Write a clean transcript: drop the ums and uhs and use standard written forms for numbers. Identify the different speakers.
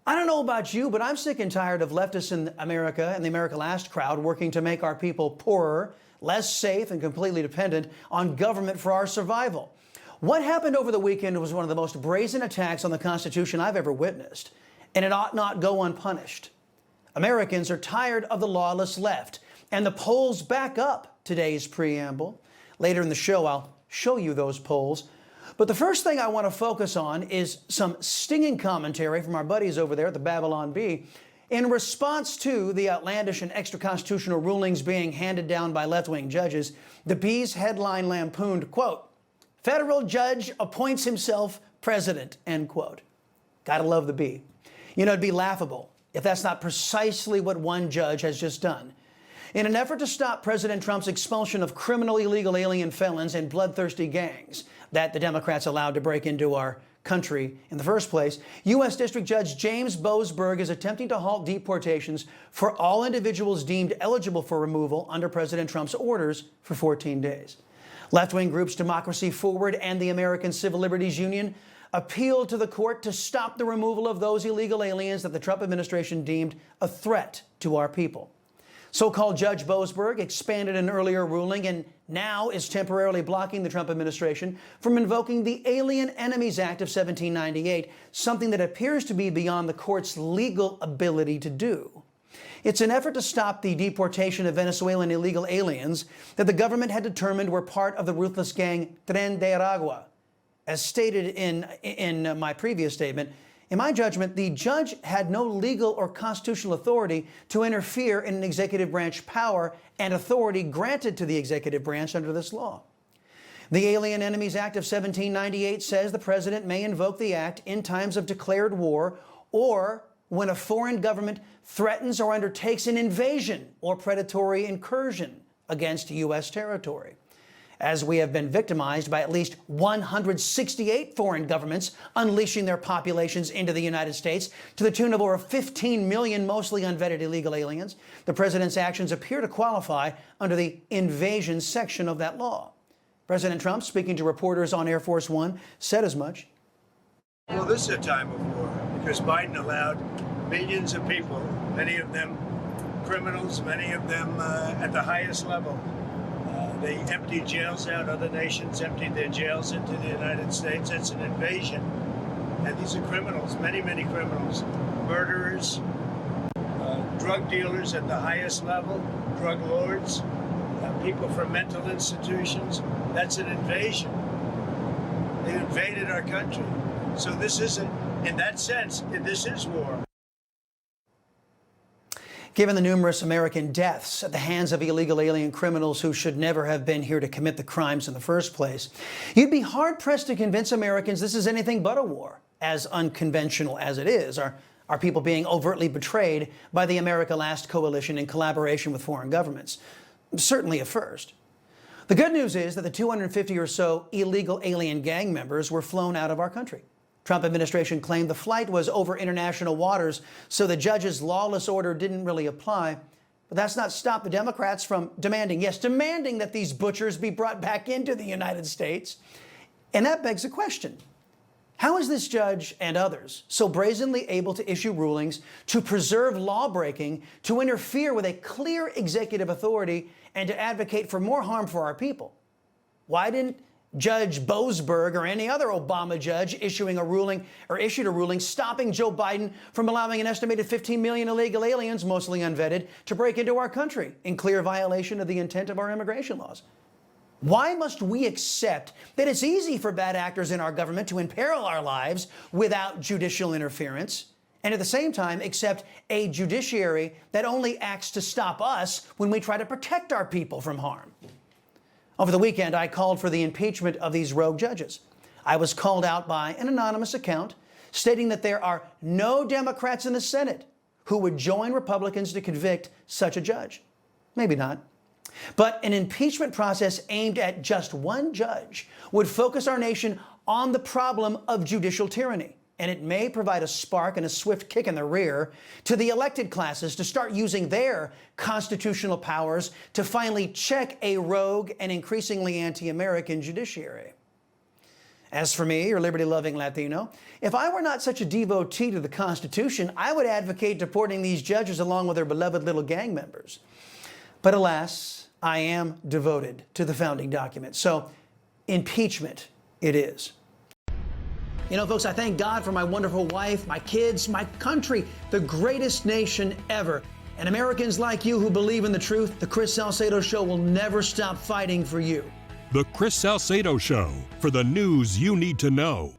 Speaker 1: I don't know about you, but I'm sick and tired of leftists in America and the America Last crowd working to make our people poorer, less safe, and completely dependent on government for our survival. What happened over the weekend was one of the most brazen attacks on the Constitution I've ever witnessed, and it ought not go unpunished. Americans are tired of the lawless left, and the polls back up today's preamble. Later in the show, I'll show you those polls. But the first thing I want to focus on is some stinging commentary from our buddies over there at the Babylon Bee in response to the outlandish and extra-constitutional rulings being handed down by left-wing judges. The Bee's headline lampooned, quote, "Federal judge appoints himself president," end quote. Gotta love the Bee. You know, it'd be laughable if that's not precisely what one judge has just done. In an effort to stop President Trump's expulsion of criminal illegal alien felons and bloodthirsty gangs that the Democrats allowed to break into our country in the first place, U.S. District Judge James Boasberg is attempting to halt deportations for all individuals deemed eligible for removal under President Trump's orders for 14 days. Left-wing groups Democracy Forward and the American Civil Liberties Union appealed to the court to stop the removal of those illegal aliens that the Trump administration deemed a threat to our people. So-called Judge Boasberg expanded an earlier ruling and now is temporarily blocking the Trump administration from invoking the Alien Enemies Act of 1798, something that appears to be beyond the court's legal ability to do. It's an effort to stop the deportation of Venezuelan illegal aliens that the government had determined were part of the ruthless gang Tren de Aragua. As stated in my previous statement, in my judgment, the judge had no legal or constitutional authority to interfere in an executive branch power and authority granted to the executive branch under this law. The Alien Enemies Act of 1798 says the president may invoke the act in times of declared war or when a foreign government threatens or undertakes an invasion or predatory incursion against U.S. territory. As we have been victimized by at least 168 foreign governments unleashing their populations into the United States to the tune of over 15 million mostly unvetted illegal aliens, the president's actions appear to qualify under the invasion section of that law. President Trump, speaking to reporters on Air Force One, said as much.
Speaker 2: Well, this is a time of war because Biden allowed millions of people, many of them criminals, many of them at the highest level. They emptied jails out. Other nations emptied their jails into the United States. That's an invasion. And these are criminals, many, many criminals, murderers, drug dealers at the highest level, drug lords, people from mental institutions. That's an invasion. They invaded our country. So this isn't, in that sense, this is war.
Speaker 1: Given the numerous American deaths at the hands of illegal alien criminals who should never have been here to commit the crimes in the first place, you'd be hard-pressed to convince Americans this is anything but a war, as unconventional as it is. Are people being overtly betrayed by the America Last coalition in collaboration with foreign governments? Certainly a first. The good news is that the 250 or so illegal alien gang members were flown out of our country. Trump administration claimed the flight was over international waters, so the judge's lawless order didn't really apply. But that's not stopped the Democrats from demanding that these butchers be brought back into the United States. And that begs a question. How is this judge and others so brazenly able to issue rulings to preserve law-breaking, to interfere with a clear executive authority, and to advocate for more harm for our people? Why didn't Judge Boasberg or any other Obama judge issued a ruling stopping Joe Biden from allowing an estimated 15 million illegal aliens, mostly unvetted, to break into our country in clear violation of the intent of our immigration laws? Why must we accept that it's easy for bad actors in our government to imperil our lives without judicial interference, and at the same time accept a judiciary that only acts to stop us when we try to protect our people from harm? Over the weekend, I called for the impeachment of these rogue judges. I was called out by an anonymous account stating that there are no Democrats in the Senate who would join Republicans to convict such a judge. Maybe not. But an impeachment process aimed at just one judge would focus our nation on the problem of judicial tyranny. And it may provide a spark and a swift kick in the rear to the elected classes to start using their constitutional powers to finally check a rogue and increasingly anti-American judiciary. As for me, your liberty-loving Latino, if I were not such a devotee to the Constitution, I would advocate deporting these judges along with their beloved little gang members. But alas, I am devoted to the founding document. So, impeachment it is. You know, folks, I thank God for my wonderful wife, my kids, my country, the greatest nation ever. And Americans like you who believe in the truth, the Chris Salcedo Show will never stop fighting for you.
Speaker 3: The Chris Salcedo Show, for the news you need to know.